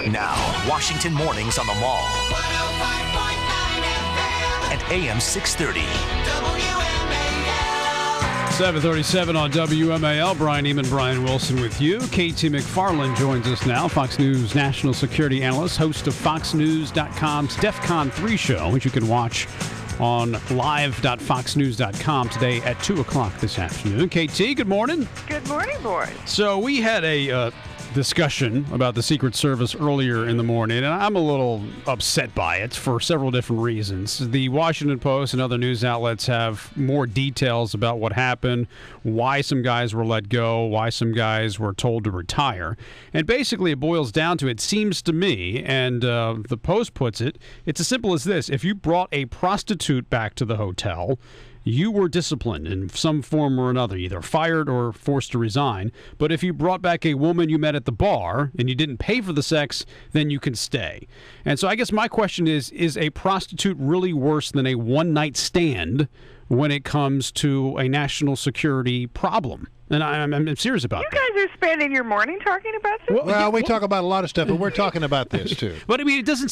Now, Washington mornings on the Mall. 105.9 FM. And AM 630. WMAL. 737 on WMAL. Brian Eamon, Brian Wilson with you. KT McFarland joins us now. Fox News national security analyst, host of FoxNews.com's DefCon 3 show, which you can watch on live.foxnews.com today at 2 o'clock this afternoon. KT, good morning. Good morning, boys. So we had a discussion about the Secret Service earlier in the morning, and I'm a little upset by it for several different reasons. The Washington Post and other news outlets have more details about what happened, why some guys were let go, why some guys were told to retire. And basically it boils down to, it seems to me, and the Post puts it, it's as simple as this. If you brought a prostitute back to the hotel, you were disciplined in some form or another, either fired or forced to resign. But if you brought back a woman you met at the bar and you didn't pay for the sex, then you can stay. And so I guess my question is a prostitute really worse than a one-night stand when it comes to a national security problem? And I'm serious about that. You guys are spending your morning talking about this? Well, we talk about a lot of stuff, but we're talking about this too. But I mean, it doesn't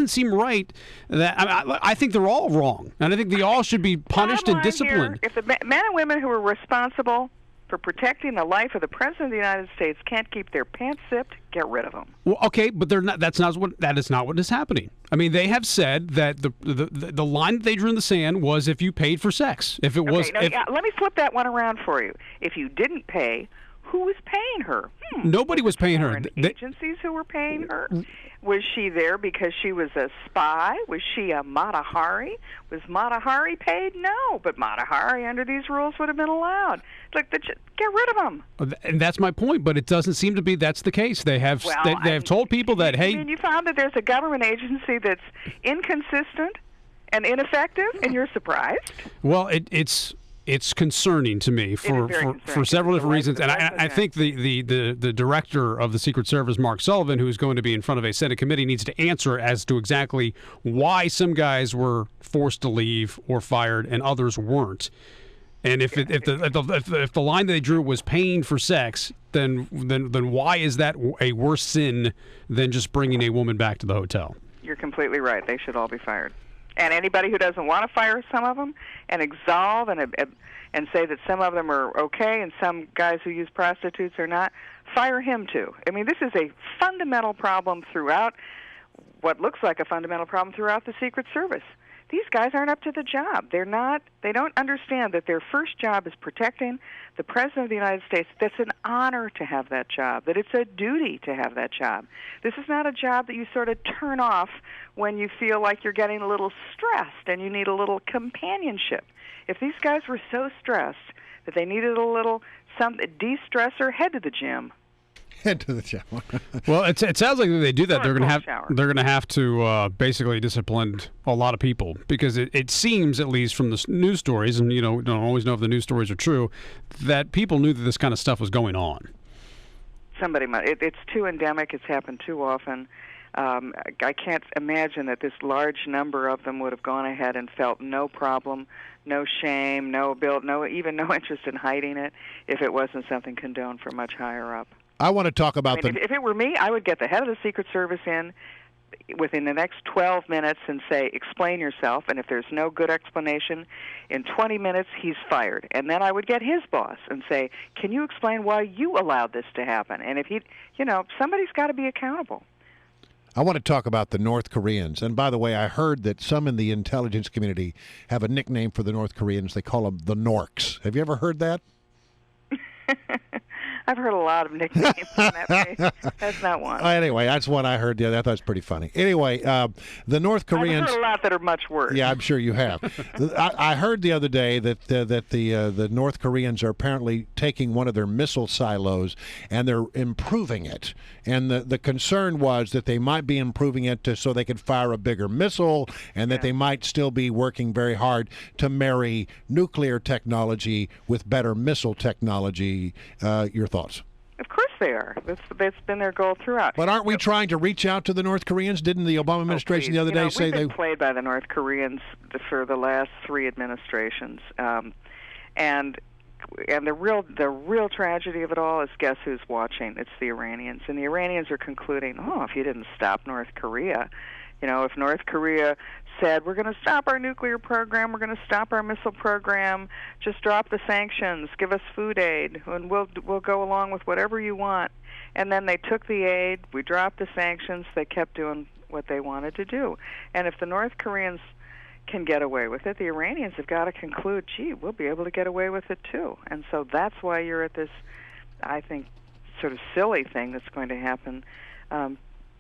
seem right that I think they're all wrong, and I think they all should be punished and disciplined. Here, if the men and women who are responsible for protecting the life of the President of the United States can't keep their pants zipped, get rid of them. Well, okay, but they're not. That is not what is happening. I mean, they have said that the line that they drew in the sand was if you paid for sex. If it was, let me flip that one around for you. If you didn't pay, who was paying her? Nobody was paying her. Agencies who were paying her. Was she there because she was a spy? Was she a Mata Hari? Was Mata Hari paid? No, but Mata Hari under these rules would have been allowed. Get rid of them. And that's my point, but it doesn't seem to be that's the case. They have they have told people that, hey... You found that there's a government agency that's inconsistent and ineffective, and you're surprised? Well, it's concerning to me for several different reasons, and I think the director of the Secret Service, Mark Sullivan, who is going to be in front of a Senate committee, needs to answer as to exactly why some guys were forced to leave or fired and others weren't. And if the line they drew was paying for sex, then why is that a worse sin than just bringing a woman back to the hotel? You're completely right. They should all be fired. And anybody who doesn't want to fire some of them and absolve and say that some of them are okay and some guys who use prostitutes are not, fire him too. I mean, this is a fundamental problem throughout, what looks like a fundamental problem throughout the Secret Service. These guys aren't up to the job. They don't understand that their first job is protecting the President of the United States. That's an honor to have that job, that it's a duty to have that job. This is not a job that you sort of turn off when you feel like you're getting a little stressed and you need a little companionship. If these guys were so stressed that they needed a little de-stressor, head to the gym. Head to the gym. Well, it sounds like if they do that, they're going to have to basically discipline a lot of people, because it seems, at least from the news stories, and don't always know if the news stories are true, that people knew that this kind of stuff was going on. Somebody might. It's too endemic. It's happened too often. I can't imagine that this large number of them would have gone ahead and felt no problem, no shame, even no interest in hiding it if it wasn't something condoned from much higher up. I want to talk about if it were me, I would get the head of the Secret Service in within the next 12 minutes and say, explain yourself, and if there's no good explanation, in 20 minutes he's fired. And then I would get his boss and say, can you explain why you allowed this to happen? And if somebody's got to be accountable. I want to talk about the North Koreans. And by the way, I heard that some in the intelligence community have a nickname for the North Koreans. They call them the Norks. Have you ever heard that? I've heard a lot of nicknames in that way. That's not one. Anyway, that's one I heard the other. I thought it was pretty funny. Anyway, the North Koreans... I've heard a lot that are much worse. Yeah, I'm sure you have. I heard the other day that the North Koreans are apparently taking one of their missile silos and they're improving it. And the concern was that they might be improving it so they could fire a bigger missile, and that they might still be working very hard to marry nuclear technology with better missile technology. Your thoughts? Of course they are. That's been their goal throughout. But aren't we trying to reach out to the North Koreans? Didn't the Obama administration the other day say they... We've been played by the North Koreans for the last 3 administrations. And and the real tragedy of it all is, guess who's watching? It's the Iranians, and the Iranians are concluding, if you didn't stop North Korea, if North Korea said, we're going to stop our nuclear program, we're going to stop our missile program, just drop the sanctions, give us food aid, and we'll go along with whatever you want. And then they took the aid, we dropped the sanctions, they kept doing what they wanted to do. And if the North Koreans can get away with it, the Iranians have got to conclude, gee, we'll be able to get away with it too. And so that's why you're at this, I think, sort of silly thing that's going to happen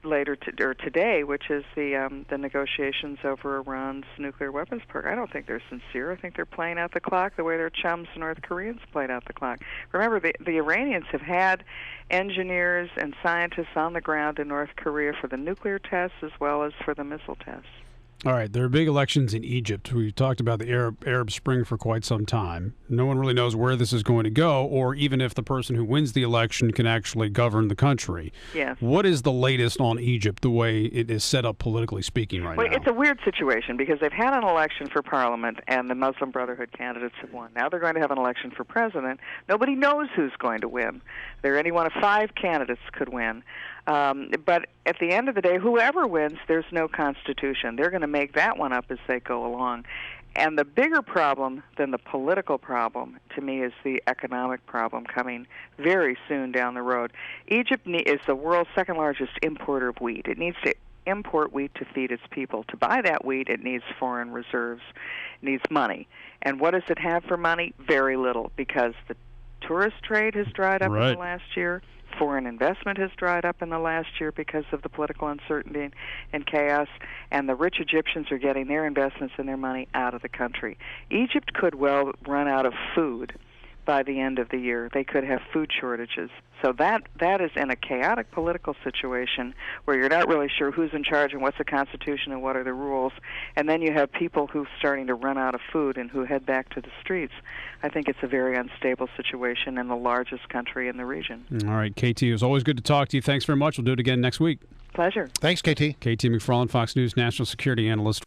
later or today, which is the negotiations over Iran's nuclear weapons program. I don't think they're sincere. I think they're playing out the clock the way their chums, the North Koreans, played out the clock. Remember, the Iranians have had engineers and scientists on the ground in North Korea for the nuclear tests as well as for the missile tests. All right, there are big elections in Egypt. We've talked about the Arab Spring for quite some time. No one really knows where this is going to go, or even if the person who wins the election can actually govern the country. Yes. What is the latest on Egypt, the way it is set up politically speaking right now? It's a weird situation because they've had an election for parliament and the Muslim Brotherhood candidates have won. Now they're going to have an election for president. Nobody knows who's going to win. Any one of 5 candidates could win. But at the end of the day, whoever wins, there's no constitution. They're going to make that one up as they go along. And the bigger problem than the political problem, to me, is the economic problem coming very soon down the road. Egypt is the world's second largest importer of wheat. It needs to import wheat to feed its people. To buy that wheat, it needs foreign reserves. It needs money. And what does it have for money? Very little, because the tourist trade has dried up in the last year. Foreign investment has dried up in the last year because of the political uncertainty and chaos, and the rich Egyptians are getting their investments and their money out of the country. Egypt could well run out of food by the end of the year. They could have food shortages. So that is in a chaotic political situation where you're not really sure who's in charge and what's the Constitution and what are the rules. And then you have people who are starting to run out of food and who head back to the streets. I think it's a very unstable situation in the largest country in the region. All right, KT, it was always good to talk to you. Thanks very much. We'll do it again next week. Pleasure. Thanks, KT. KT McFarland, Fox News national security analyst.